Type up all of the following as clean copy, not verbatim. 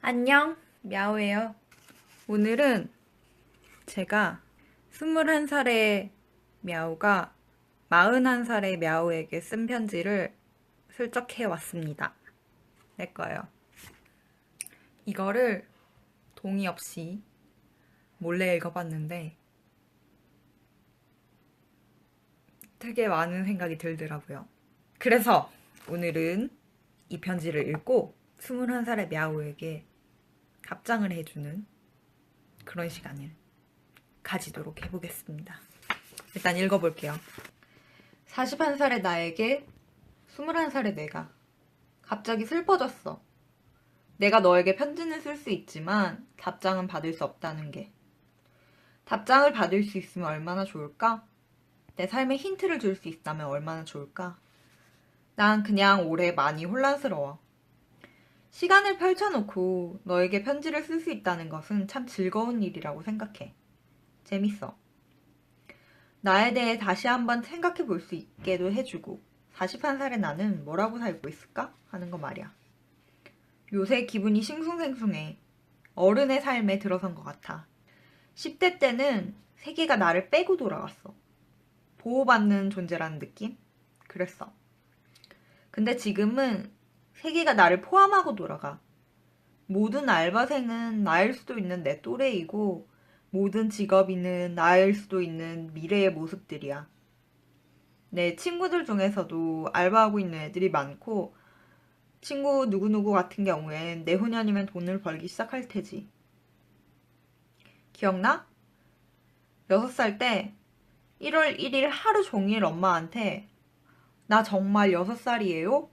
안녕, мя오예요. 오늘은 제가 21살의 мя오가 41살의 мя오에게 쓴 편지를 슬쩍 해왔습니다. 내 거예요. 이거를 동의 없이 몰래 읽어봤는데 되게 많은 생각이 들더라고요. 그래서 오늘은 이 편지를 읽고 21살의 мя오에게 답장을 해주는 그런 시간을 가지도록 해보겠습니다. 일단 읽어볼게요. 41살의 나에게 21살의 내가 갑자기 슬퍼졌어. 내가 너에게 편지는 쓸 수 있지만 답장은 받을 수 없다는 게. 답장을 받을 수 있으면 얼마나 좋을까? 내 삶에 힌트를 줄 수 있다면 얼마나 좋을까? 난 그냥 올해 많이 혼란스러워. 시간을 펼쳐놓고 너에게 편지를 쓸 수 있다는 것은 참 즐거운 일이라고 생각해. 재밌어. 나에 대해 다시 한번 생각해 볼 수 있게도 해주고 41살의 나는 뭐라고 살고 있을까? 하는 거 말이야. 요새 기분이 싱숭생숭해. 어른의 삶에 들어선 것 같아. 10대 때는 세계가 나를 빼고 돌아왔어. 보호받는 존재라는 느낌? 그랬어. 근데 지금은 세계가 나를 포함하고 돌아가. 모든 알바생은 나일 수도 있는 내 또래이고 모든 직업인은 나일 수도 있는 미래의 모습들이야. 내 친구들 중에서도 알바하고 있는 애들이 많고 친구 누구누구 같은 경우엔 내후년이면 돈을 벌기 시작할 테지. 기억나? 6살 때 1월 1일 하루 종일 엄마한테 나 정말 6살이에요?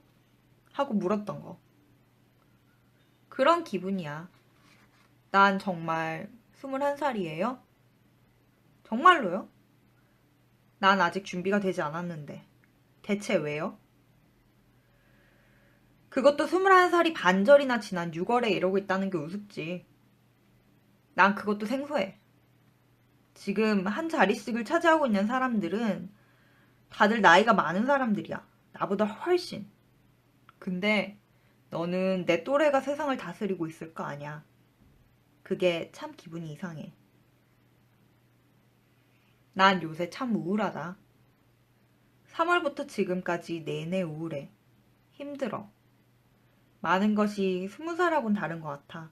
하고 물었던 거. 그런 기분이야. 난 정말 21살이에요? 정말로요? 난 아직 준비가 되지 않았는데. 대체 왜요? 그것도 21살이 반절이나 지난 6월에 이러고 있다는 게 우습지. 난 그것도 생소해. 지금 한 자리씩을 차지하고 있는 사람들은 다들 나이가 많은 사람들이야. 나보다 훨씬. 근데 너는 내 또래가 세상을 다스리고 있을 거 아니야. 그게 참 기분이 이상해. 난 요새 참 우울하다. 3월부터 지금까지 내내 우울해. 힘들어. 많은 것이 20살하고는 다른 것 같아.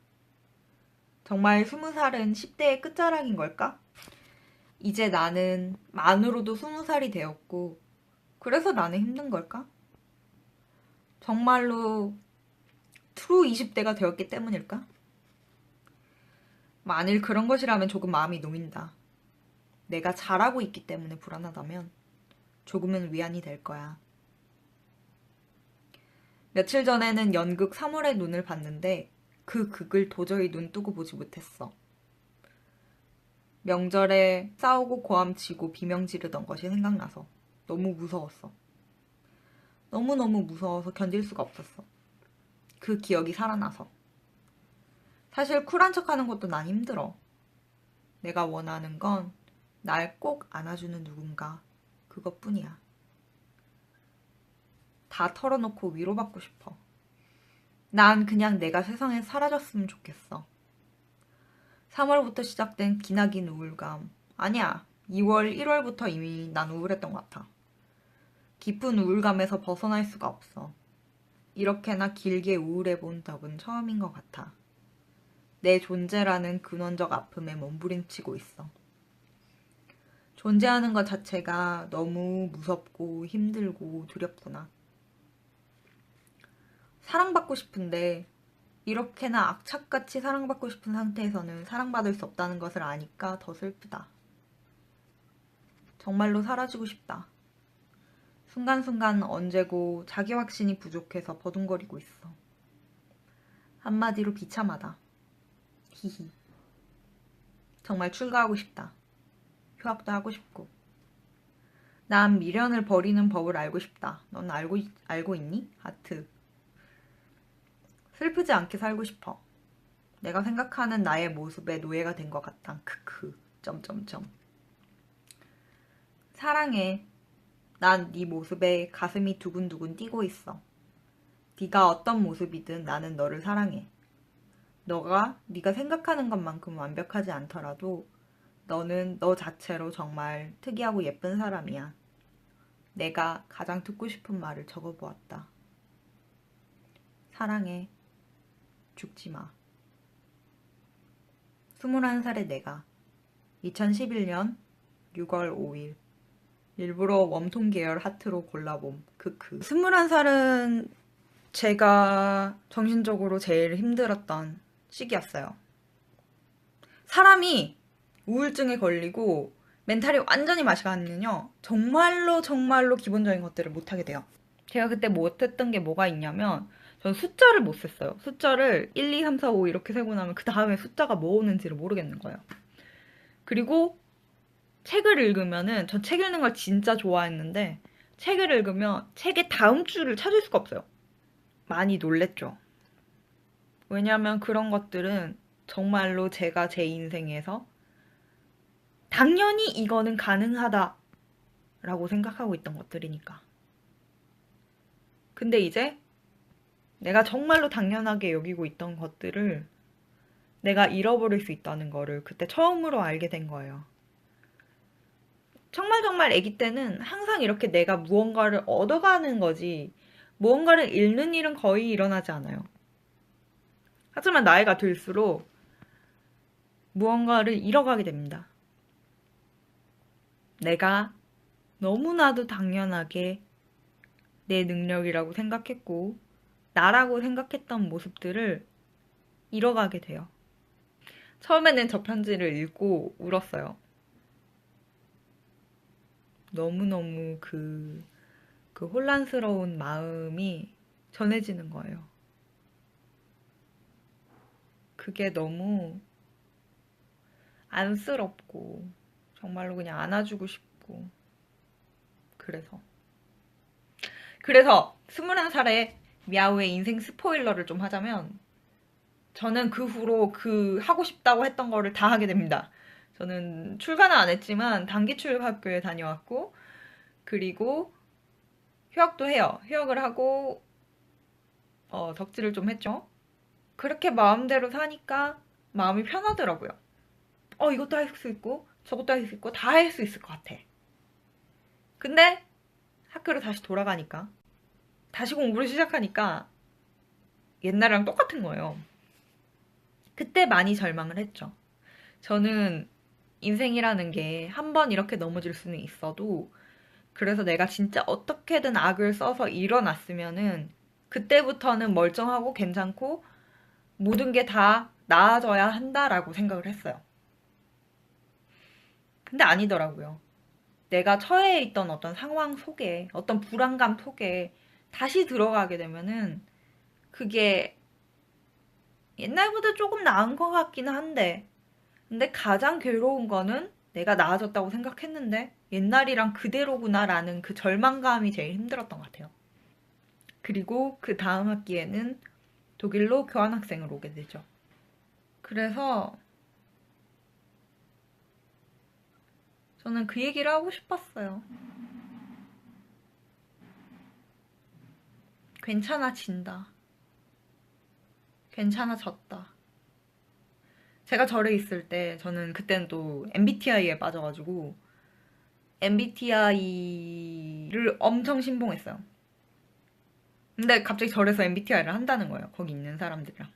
정말 20살은 10대의 끝자락인 걸까? 이제 나는 만으로도 20살이 되었고, 그래서 나는 힘든 걸까? 정말로 트루 20대가 되었기 때문일까? 만일 그런 것이라면 조금 마음이 놓인다. 내가 잘하고 있기 때문에 불안하다면 조금은 위안이 될 거야. 며칠 전에는 연극 3월의 눈을 봤는데 그 극을 도저히 눈 뜨고 보지 못했어. 명절에 싸우고 고함 치고 비명 지르던 것이 생각나서 너무 무서웠어. 너무너무 무서워서 견딜 수가 없었어. 그 기억이 살아나서. 사실 쿨한 척하는 것도 난 힘들어. 내가 원하는 건 날 꼭 안아주는 누군가 그것뿐이야. 다 털어놓고 위로받고 싶어. 난 그냥 내가 세상에 사라졌으면 좋겠어. 3월부터 시작된 기나긴 우울감. 아니야. 2월, 1월부터 이미 난 우울했던 것 같아. 깊은 우울감에서 벗어날 수가 없어. 이렇게나 길게 우울해 본 적은 처음인 것 같아. 내 존재라는 근원적 아픔에 몸부림치고 있어. 존재하는 것 자체가 너무 무섭고 힘들고 두렵구나. 사랑받고 싶은데 이렇게나 악착같이 사랑받고 싶은 상태에서는 사랑받을 수 없다는 것을 아니까 더 슬프다. 정말로 사라지고 싶다. 순간순간 언제고 자기 확신이 부족해서 버둥거리고 있어. 한마디로 비참하다. 히히. 정말 출가하고 싶다. 휴학도 하고 싶고. 난 미련을 버리는 법을 알고 싶다. 넌 알고 있니? 하트. 슬프지 않게 살고 싶어. 내가 생각하는 나의 모습에 노예가 된 것 같다. 크크. 점점점. 사랑해. 난 네 모습에 가슴이 두근두근 뛰고 있어. 네가 어떤 모습이든 나는 너를 사랑해. 네가 생각하는 것만큼 완벽하지 않더라도 너는 너 자체로 정말 특이하고 예쁜 사람이야. 내가 가장 듣고 싶은 말을 적어보았다. 사랑해. 죽지 마. 21살의 내가 2011년 6월 5일 일부러 웜톤 계열 하트로 골라봄. 크크. 21살은 제가 정신적으로 제일 힘들었던 시기였어요. 사람이 우울증에 걸리고 멘탈이 완전히 맛이 가면요. 정말로 기본적인 것들을 못하게 돼요. 제가 그때 못했던 게 뭐가 있냐면 전 숫자를 못 셌어요. 숫자를 1, 2, 3, 4, 5 이렇게 세고 나면 그 다음에 숫자가 뭐 오는지를 모르겠는 거예요. 그리고 책을 읽으면은 전 책 읽는 걸 진짜 좋아했는데 책을 읽으면 책의 다음 줄을 찾을 수가 없어요. 많이 놀랬죠. 왜냐면 그런 것들은 정말로 제가 제 인생에서 당연히 이거는 가능하다라고 생각하고 있던 것들이니까. 근데 이제 내가 정말로 당연하게 여기고 있던 것들을 내가 잃어버릴 수 있다는 거를 그때 처음으로 알게 된 거예요. 정말 아기 때는 항상 이렇게 내가 무언가를 얻어가는 거지 무언가를 잃는 일은 거의 일어나지 않아요. 하지만 나이가 들수록 무언가를 잃어가게 됩니다. 내가 너무나도 당연하게 내 능력이라고 생각했고 나라고 생각했던 모습들을 잃어가게 돼요. 처음에는 저 편지를 읽고 울었어요. 너무너무 그 혼란스러운 마음이 전해지는 거예요. 그게 너무 안쓰럽고 정말로 그냥 안아주고 싶고 그래서 21살에 미아우의 인생 스포일러를 좀 하자면 저는 그 후로 그 하고 싶다고 했던 거를 다 하게 됩니다. 저는 출가는 안 했지만 단기 출가학교에 다녀왔고 그리고 휴학도 해요. 휴학을 하고 덕질을 좀 했죠. 그렇게 마음대로 사니까 마음이 편하더라고요. 이것도 할 수 있고 저것도 할 수 있고 다 할 수 있을 것 같아. 근데 학교로 다시 돌아가니까 다시 공부를 시작하니까 옛날이랑 똑같은 거예요. 그때 많이 절망을 했죠. 저는 인생이라는 게 한 번 이렇게 넘어질 수는 있어도 그래서 내가 진짜 어떻게든 악을 써서 일어났으면은 그때부터는 멀쩡하고 괜찮고 모든 게 다 나아져야 한다라고 생각을 했어요. 근데 아니더라고요. 내가 처해 있던 어떤 상황 속에, 어떤 불안감 속에 다시 들어가게 되면은 그게 옛날보다 조금 나은 것 같기는 한데, 근데 가장 괴로운 거는 내가 나아졌다고 생각했는데 옛날이랑 그대로구나라는 그 절망감이 제일 힘들었던 것 같아요. 그리고 그 다음 학기에는 독일로 교환학생으로 오게 되죠. 그래서 저는 그 얘기를 하고 싶었어요. 괜찮아진다. 괜찮아졌다. 제가 절에 있을 때 저는 그때는 또 MBTI에 빠져가지고 MBTI를 엄청 신봉했어요. 근데 갑자기 절에서 MBTI를 한다는 거예요. 거기 있는 사람들이랑.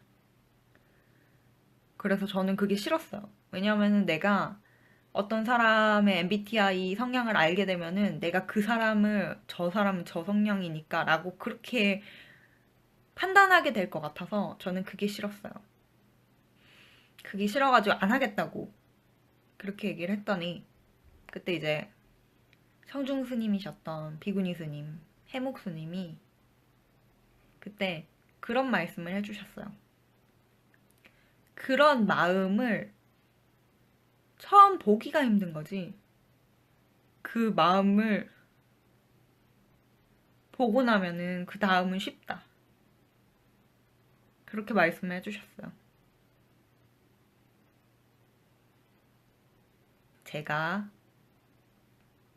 그래서 저는 그게 싫었어요. 왜냐면은 내가 어떤 사람의 MBTI 성향을 알게 되면은 내가 그 사람은 저 성향이니까 라고 그렇게 판단하게 될 것 같아서 저는 그게 싫었어요. 그게 싫어가지고 안 하겠다고 그렇게 얘기를 했더니 그때 이제 성중 스님이셨던 비구니 스님, 해묵 스님이 그때 그런 말씀을 해주셨어요. 그런 마음을 처음 보기가 힘든 거지. 그 마음을 보고 나면은 그 다음은 쉽다. 그렇게 말씀을 해주셨어요. 제가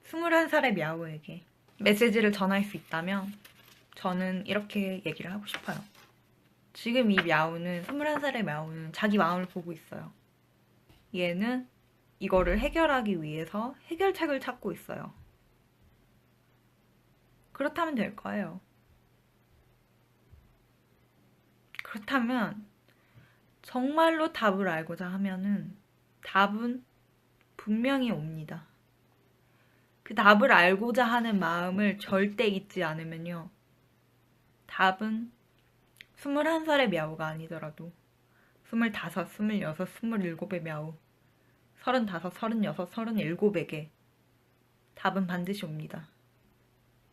21살의 미아오에게 메시지를 전할 수 있다면 저는 이렇게 얘기를 하고 싶어요. 지금 이 мя우는, 21살의 мя우는 자기 마음을 보고 있어요. 얘는 이거를 해결하기 위해서 해결책을 찾고 있어요. 그렇다면 될 거예요. 그렇다면 정말로 답을 알고자 하면은 답은 분명히 옵니다. 그 답을 알고자 하는 마음을 절대 잊지 않으면요. 답은 21살의 мя우가 아니더라도 25, 26, 27의 мя우, 35, 36, 37에게 답은 반드시 옵니다.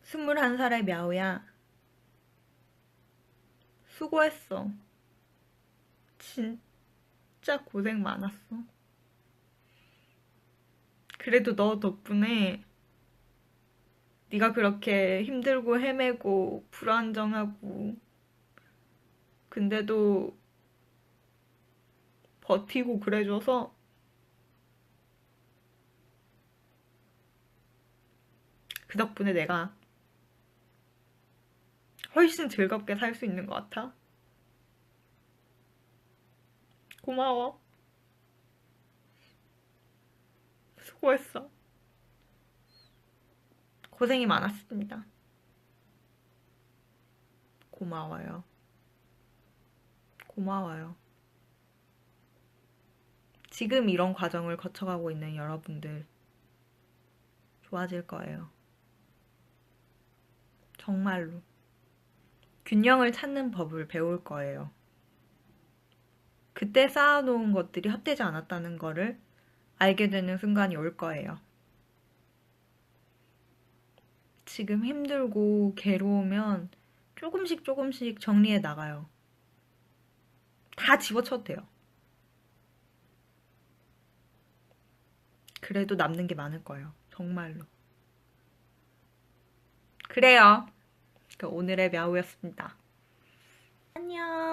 21살의 мя우야, 수고했어. 진짜 고생 많았어. 그래도 너 덕분에 네가 그렇게 힘들고 헤매고 불안정하고 근데도 버티고 그래줘서 그 덕분에 내가 훨씬 즐겁게 살 수 있는 것 같아. 고마워. 수고했어. 고생이 많았습니다. 고마워요. 고마워요. 지금 이런 과정을 거쳐가고 있는 여러분들 좋아질 거예요. 정말로. 균형을 찾는 법을 배울 거예요. 그때 쌓아놓은 것들이 헛되지 않았다는 거를 알게 되는 순간이 올 거예요. 지금 힘들고 괴로우면 조금씩 조금씩 정리해 나가요. 다 집어쳐도 돼요. 그래도 남는 게 많을 거예요. 정말로. 그래요. 오늘의 мя우였습니다. 안녕.